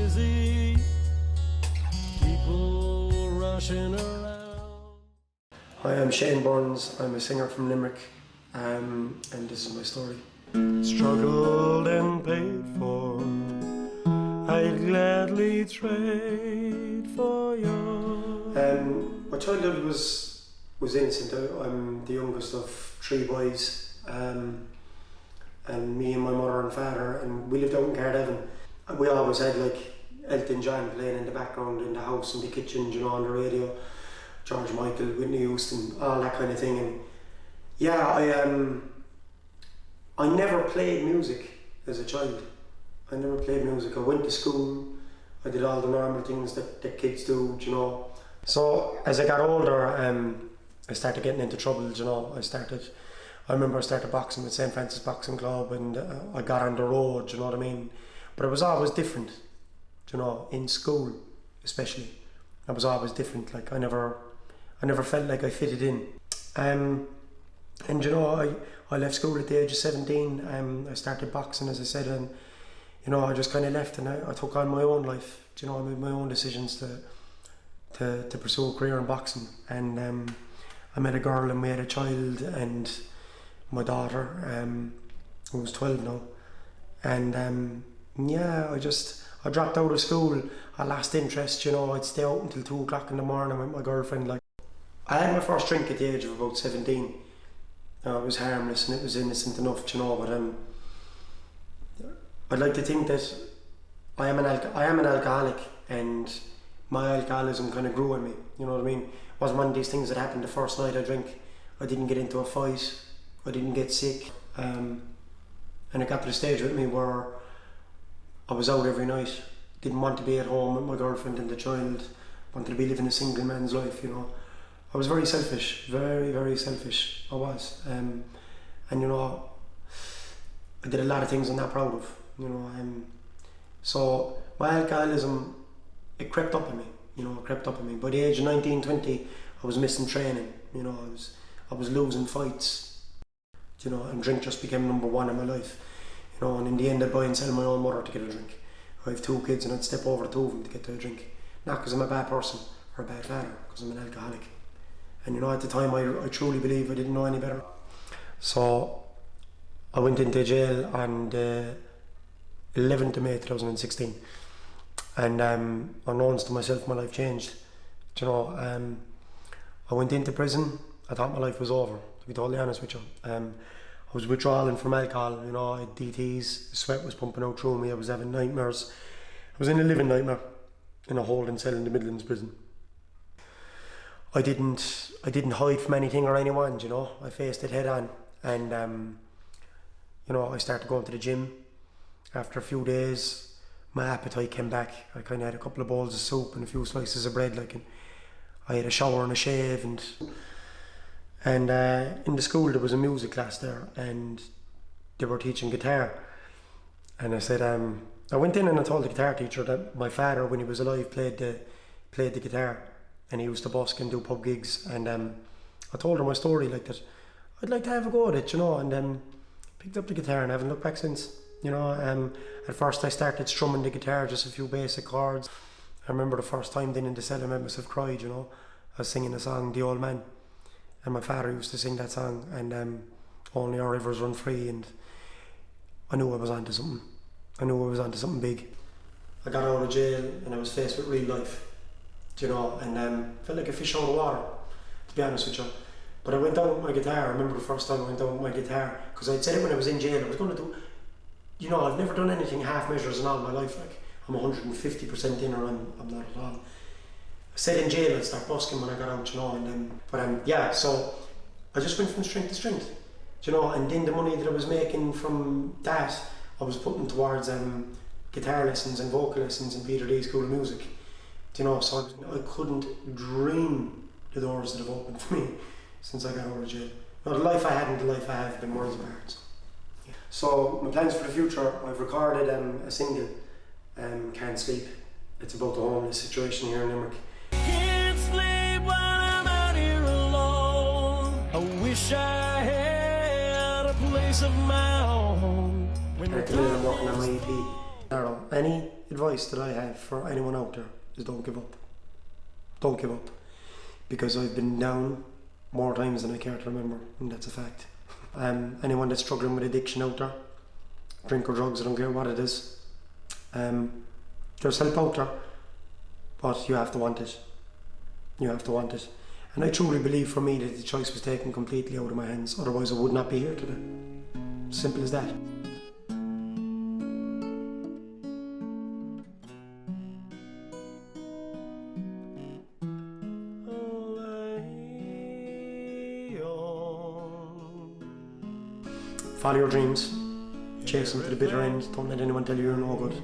busy, people rushing around. Hi, I'm Shane Byrnes. I'm a singer from Limerick, and this is my story. Struggled and paid for, I'd gladly trade for your. My childhood was innocent. I'm the youngest of 3 boys, and me and my mother and father, and we lived out in Cardiff. We always had like Elton John playing in the background in the house, in the kitchen, you know, on the radio, George Michael, Whitney Houston, all that kind of thing. And yeah, I never played music as a child. I never played music. I went to school, I did all the normal things that kids do, you know. So as I got older, I started getting into trouble, you know. I remember I started boxing with St. Francis Boxing Club, and I got on the road, you know what I mean? But it was always different, you know, in school especially. I was always different, like I never felt like I fitted in. And you know, I left school at the age of 17. I started boxing, as I said, and you know, I just kind of left, and I took on my own life. You know, I made my own decisions to pursue a career in boxing. And I met a girl, and we had a child, and my daughter, who was 12 now. And yeah, I dropped out of school. I lost interest, you know. I'd stay out until 2 o'clock in the morning with my girlfriend. Like, I had my first drink at the age of about 17. It was harmless and it was innocent enough, you know, but I'd like to think that I am an alcoholic, and my alcoholism kind of grew on me, you know what I mean? It wasn't one of these things that happened the first night I drank. I didn't get into a fight, I didn't get sick, and it got to the stage with me where I was out every night, didn't want to be at home with my girlfriend and the child, wanted to be living a single man's life, you know. I was very selfish, very, very selfish, I was. And you know, I did a lot of things I'm not proud of, you know. So my alcoholism, it crept up on me, you know, it crept up on me. By the age of 19, 20, I was missing training, you know, I was losing fights, you know, and drink just became number one in my life, you know. And in the end, I'd buy and sell my own mother to get a drink. I have 2 kids, and I'd step over the 2 of them to get to a drink. Not because I'm a bad person or a bad father, because I'm an alcoholic. And you know, at the time, I truly believe I didn't know any better. So I went into jail on the 11th of May 2016, and unknowns to myself, my life changed. You know, I went into prison. I thought my life was over, to be totally honest with you. I was withdrawing from alcohol, you know. I had DTs, the sweat was pumping out through me, I was having nightmares. I was in a living nightmare in a holding cell in the Midlands prison. I didn't hide from anything or anyone, you know. I faced it head on, and you know, I started going to the gym. After a few days, my appetite came back. I kind of had a couple of bowls of soup and a few slices of bread, like, and I had a shower and a shave, and in the school there was a music class there, and they were teaching guitar. And I said, I went in and I told the guitar teacher that my father, when he was alive, played the guitar, and he used to busk and do pub gigs. And I told her my story, like that I'd like to have a go at it, you know. And picked up the guitar and haven't looked back since, you know. At first I started strumming the guitar, just a few basic chords. I remember the first time then in the cell I made myself cry, you know. I was singing the song The Old Man, and my father used to sing that song, and Only Our Rivers Run Free, and I knew I was onto something. I knew I was onto something big. I got out of jail and I was faced with real life, you know, and felt like a fish out of water, to be honest with you. But I went down with my guitar. I remember the first time I went down with my guitar, because I'd said it when I was in jail, I was going to do, you know, I've never done anything half measures in all my life. Like, I'm 150% in, or I'm not at all. I said in jail I'd start busking when I got out, you know, and yeah, so I just went from strength to strength, you know. And then the money that I was making from that, I was putting towards guitar lessons and vocal lessons in Peter D School of Music, you know. So I couldn't dream the doors that have opened for me since I got out of jail. You know, the life I had and the life I have have been worlds apart. So my plans for the future, I've recorded a single, Can't Sleep. It's about the homeless situation here in Limerick. Can't sleep while I'm out here alone. I wish I had a place of my own. And at the minute I'm working on my EP. I don't know, advice that I have for anyone out there is don't give up. Don't give up. Because I've been down more times than I care to remember, and that's a fact. Anyone that's struggling with addiction out there, drink or drugs, I don't care what it is, there's help out there, but you have to want it. You have to want it. And I truly believe for me that the choice was taken completely out of my hands, otherwise I would not be here today. Simple as that. Follow your dreams, chase them to the bitter end, don't let anyone tell you you're no good.